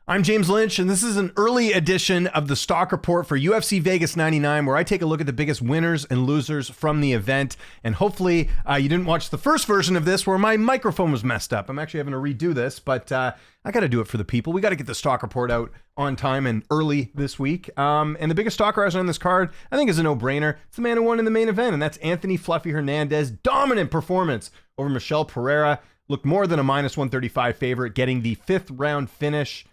I'm James Lynch, and this is an early edition of the Stock Report for UFC Vegas 99, where I take a look at the biggest winners and losers from the event. And hopefully you didn't watch the first version of this where my microphone was messed up. I'm actually having to redo this, but I got to do it for the people. We got to get the Stock Report out on time and early this week. And the biggest stock riser on this card, I think, is a no-brainer. It's the man who won in the main event, and that's Anthony Fluffy Hernandez. Dominant performance over Michel Pereira. Looked more than a minus 135 favorite, getting the 5th round finish.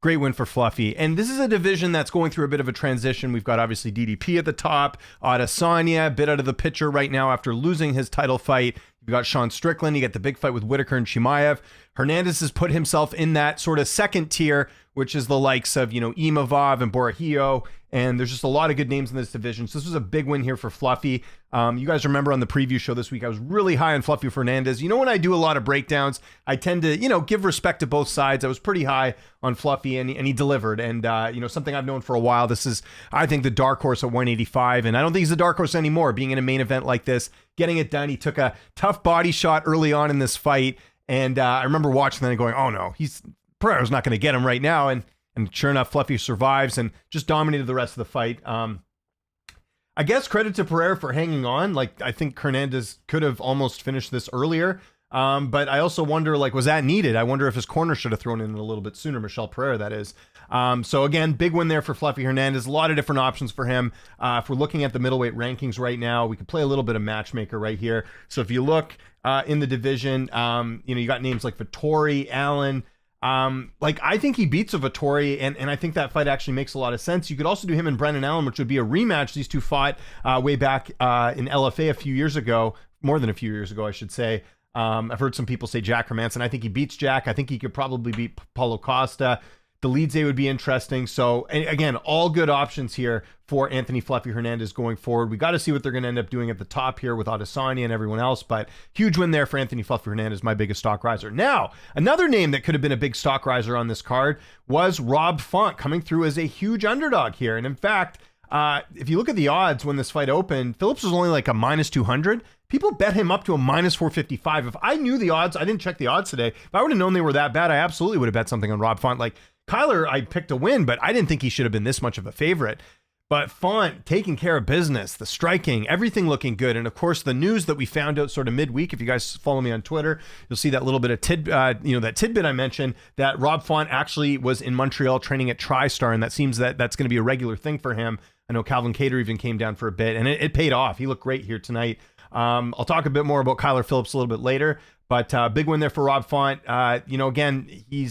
Great win for Fluffy. And this is a division that's going through a bit of a transition. We've got obviously DDP at the top, Adesanya a bit out of the picture right now after losing his title fight. You've got Sean Strickland. You get the big fight with Whitaker and Chimaev. Hernandez has put himself in that sort of second tier, which is the likes of, Imavov and Borrahio. And there's just a lot of good names in this division. So this was a big win here for Fluffy. You guys remember on the preview show this week, I was really high on Fluffy Hernandez. When I do a lot of breakdowns, I tend to, give respect to both sides. I was pretty high on Fluffy and he delivered. And, something I've known for a while. This is, I think, the dark horse at 185. And I don't think he's a dark horse anymore, being in a main event like this, getting it done. He took a tough body shot early on in this fight. And I remember watching that and going, oh no, Pereira's not going to get him right now. And sure enough, Fluffy survives and just dominated the rest of the fight. I guess credit to Pereira for hanging on. I think Hernandez could have almost finished this earlier. But I also wonder, was that needed? I wonder if his corner should have thrown in a little bit sooner. Michel Pereira, that is. So again, big win there for Fluffy Hernandez. A lot of different options for him. If we're looking at the middleweight rankings right now, we could play a little bit of matchmaker right here. So if you look in the division, you got names like Vettori, Allen. I think he beats a Vettori, and I think that fight actually makes a lot of sense. You could also do him and Brendan Allen, which would be a rematch. These two fought way back in LFA a few years ago, more than a few years ago, I should say. I've heard some people say Jack Hermanson. I think he beats Jack. I think he could probably beat Paulo Costa. The Leadse would be interesting. So, and again, all good options here for Anthony Fluffy Hernandez going forward. We got to see what they're going to end up doing at the top here with Adesanya and everyone else, but huge win there for Anthony Fluffy Hernandez, my biggest stock riser. Now, another name that could have been a big stock riser on this card was Rob Font, coming through as a huge underdog here. And in fact, if you look at the odds when this fight opened, Phillips was only like a minus 200. People bet him up to a minus 455. If I knew the odds, I didn't check the odds today. If I would have known they were that bad, I absolutely would have bet something on Rob Font. Kyler, I picked a win, but I didn't think he should have been this much of a favorite. But Font taking care of business, the striking, everything looking good. And of course, the news that we found out sort of midweek, if you guys follow me on Twitter, you'll see that little bit of that tidbit I mentioned, that Rob Font actually was in Montreal training at TriStar, and that seems that's going to be a regular thing for him. I know Calvin Kattar even came down for a bit, and it paid off. He looked great here tonight. I'll talk a bit more about Kyler Phillips a little bit later, but big win there for Rob Font. Again, he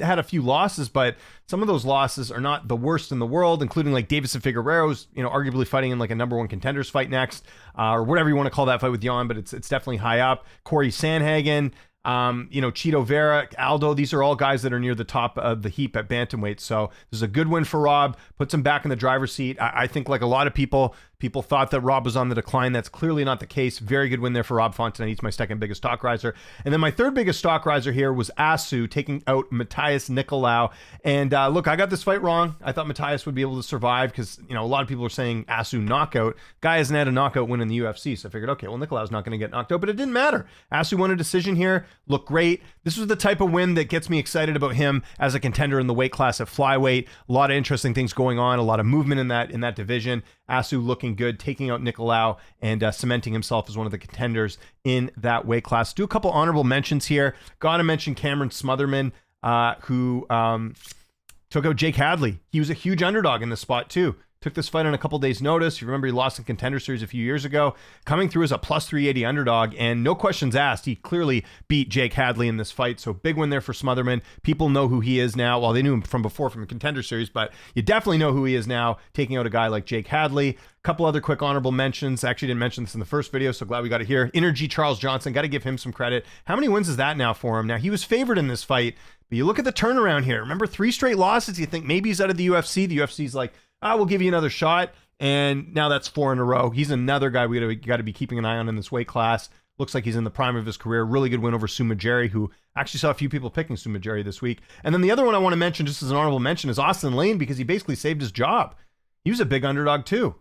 had a few losses, but some of those losses are not the worst in the world, including like Davison Figueiredo's, arguably fighting in a number one contenders fight next, or whatever you want to call that fight with Jan, but it's definitely high up. Corey Sandhagen, Chito Vera, Aldo, these are all guys that are near the top of the heap at bantamweight. So this is a good win for Rob, puts him back in the driver's seat. I think like a lot of people thought that Rob was on the decline. That's clearly not the case. Very good win there for Rob Font tonight. He's my second biggest stock riser. And then my third biggest stock riser here was Asu taking out Matthias Nicolau. And look, I got this fight wrong. I thought Matthias would be able to survive because, a lot of people are saying Asu knockout. Guy hasn't had a knockout win in the UFC. So I figured, okay, well, Nicolau's not going to get knocked out, but it didn't matter. Asu won a decision here. Looked great. This was the type of win that gets me excited about him as a contender in the weight class at flyweight. A lot of interesting things going on, a lot of movement in that division. Asu looking good, taking out Nicolau and cementing himself as one of the contenders in that weight class. Do a couple honorable mentions here. Got to mention Cameron Smotherman, who took out Jake Hadley. He was a huge underdog in this spot too. Took this fight on a couple days' notice. You remember he lost in Contender Series a few years ago. Coming through as a plus 380 underdog, and no questions asked, he clearly beat Jake Hadley in this fight. So big win there for Smotherman. People know who he is now. Well, they knew him from before from Contender Series, but you definitely know who he is now, taking out a guy like Jake Hadley. A couple other quick honorable mentions. I actually didn't mention this in the first video, so glad we got it here. Energy Charles Johnson, got to give him some credit. How many wins is that now for him? Now, he was favored in this fight, but you look at the turnaround here. Remember, 3 straight losses. You think maybe he's out of the UFC. The UFC's like, we'll give you another shot. And now that's 4 in a row. He's another guy we got to be keeping an eye on in this weight class. Looks like he's in the prime of his career. Really good win over Sumajeri, who actually saw a few people picking Sumajeri this week. And then the other one I want to mention, just as an honorable mention, is Austin Lane, because he basically saved his job. He was a big underdog too.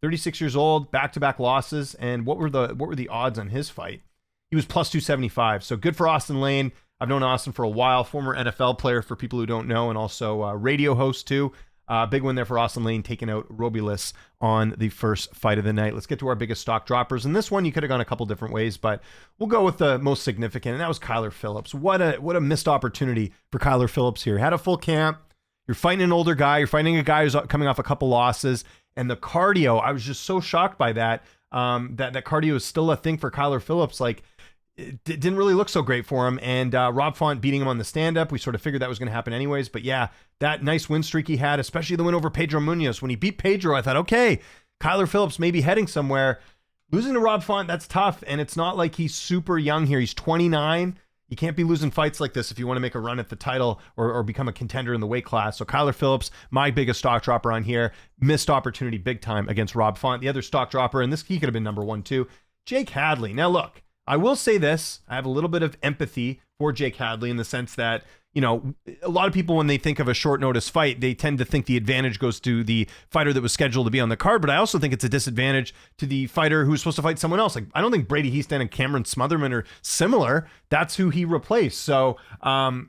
36 years old, back-to-back losses. And what were the odds on his fight? He was plus 275. So good for Austin Lane. I've known Austin for a while, former NFL player for people who don't know, and also radio host too. Big win there for Austin Lane, taking out Robulis on the first fight of the night. Let's get to our biggest stock droppers. And this one, you could have gone a couple different ways, but we'll go with the most significant, and that was Kyler Phillips. What a missed opportunity for Kyler Phillips here. Had a full camp. You're fighting an older guy. You're fighting a guy who's coming off a couple losses. And the cardio, I was just so shocked by that. That cardio is still a thing for Kyler Phillips. Like, it didn't really look so great for him. And Rob Font beating him on the stand-up, we sort of figured that was going to happen anyways. But yeah, that nice win streak he had, especially the win over Pedro Munoz. When he beat Pedro, I thought, okay, Kyler Phillips may be heading somewhere. Losing to Rob Font, that's tough. And it's not like he's super young here. He's 29. You can't be losing fights like this if you want to make a run at the title or become a contender in the weight class. So Kyler Phillips, my biggest stock dropper on here, missed opportunity big time against Rob Font. The other stock dropper, and he could have been number 1 too, Jake Hadley. Now look, I will say this, I have a little bit of empathy for Jake Hadley in the sense that, you know, a lot of people, when they think of a short notice fight, they tend to think the advantage goes to the fighter that was scheduled to be on the card. But I also think it's a disadvantage to the fighter who's supposed to fight someone else. Like, I don't think Brady Heaston and Cameron Smotherman are similar. That's who he replaced. So,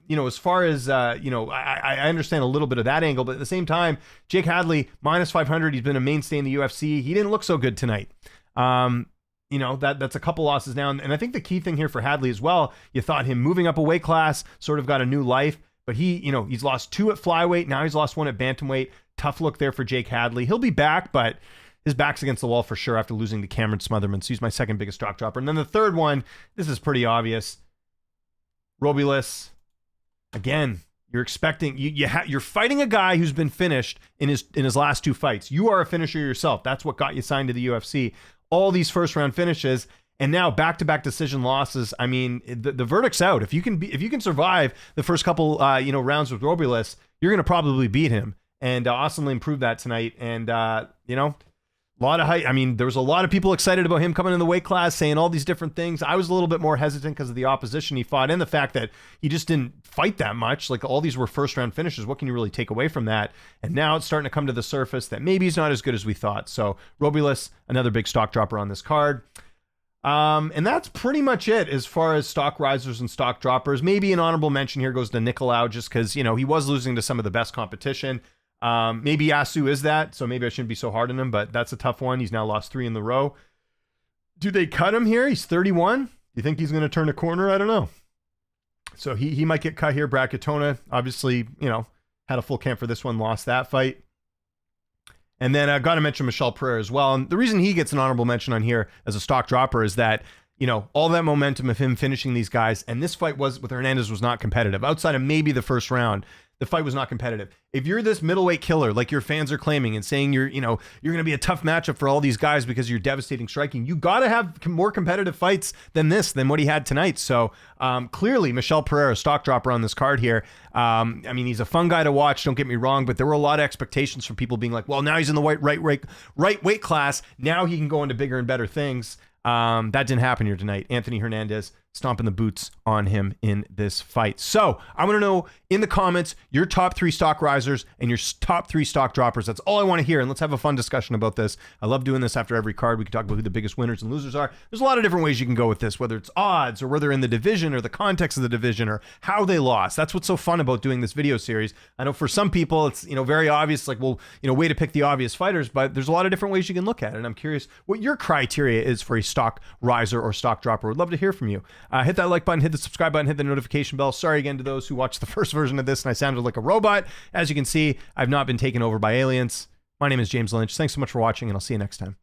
you know, as far as, you know, I understand a little bit of that angle, but at the same time, Jake Hadley, minus 500, he's been a mainstay in the UFC. He didn't look so good tonight. You know, that's a couple losses now. And I think the key thing here for Hadley as well, you thought him moving up a weight class sort of got a new life, but he's lost 2 at flyweight. Now he's lost 1 at bantamweight. Tough look there for Jake Hadley. He'll be back, but his back's against the wall for sure after losing to Cameron Smotherman. So he's my second biggest stock dropper. And then the third one, this is pretty obvious. Robulis. Again, you're expecting, you're fighting a guy who's been finished in his last 2 fights. You are a finisher yourself. That's what got you signed to the UFC. All these first round finishes, and now back-to-back decision losses. I mean, the verdict's out. If you can survive the first couple rounds with Robulis, you're going to probably beat him. And Austin Lane proved that tonight. And you know, a lot of hype. I mean, there was a lot of people excited about him coming in the weight class, saying all these different things. I was a little bit more hesitant because of the opposition he fought and the fact that he just didn't fight that much. Like, all these were first round finishes. What can you really take away from that? And now it's starting to come to the surface that maybe he's not as good as we thought. So Robulis, another big stock dropper on this card. And that's pretty much it as far as stock risers and stock droppers. Maybe an honorable mention here goes to Nicolau, just because, you know, he was losing to some of the best competition. Maybe Yasu is that, so maybe I shouldn't be so hard on him, but that's a tough one. He's now lost 3 in the row. Do they cut him here? He's 31. Do you think he's going to turn a corner? I don't know. So he might get cut here. Bracatona, obviously, you know, had a full camp for this one, lost that fight. And then I got to mention Michel Pereira as well. And the reason he gets an honorable mention on here as a stock dropper is that, you know, all that momentum of him finishing these guys, and this fight with Hernandez was not competitive. Outside of maybe the first round, the fight was not competitive. If you're this middleweight killer, like your fans are claiming and saying you're going to be a tough matchup for all these guys because you're devastating striking, you got to have more competitive fights than what he had tonight. So clearly, Michel Pereira, stock dropper on this card here. I mean, he's a fun guy to watch. Don't get me wrong, but there were a lot of expectations from people being like, well, now he's in the right weight class. Now he can go into bigger and better things. That didn't happen here tonight. Anthony Hernandez stomping the boots on him in this fight. So I want to know in the comments your top 3 stock risers and your top 3 stock droppers. That's all I want to hear. And let's have a fun discussion about this. I love doing this after every card. We can talk about who the biggest winners and losers are. There's a lot of different ways you can go with this, whether it's odds or whether they're in the division or the context of the division or how they lost. That's what's so fun about doing this video series. I know for some people it's, you know, very obvious, like, well, you know, way to pick the obvious fighters, but there's a lot of different ways you can look at it. And I'm curious what your criteria is for a stock riser or stock dropper. Would love to hear from you. Hit that like button, hit the subscribe button, hit the notification bell. Sorry again to those who watched the first version of this and I sounded like a robot. As you can see, I've not been taken over by aliens. My name is James Lynch. Thanks so much for watching, and I'll see you next time.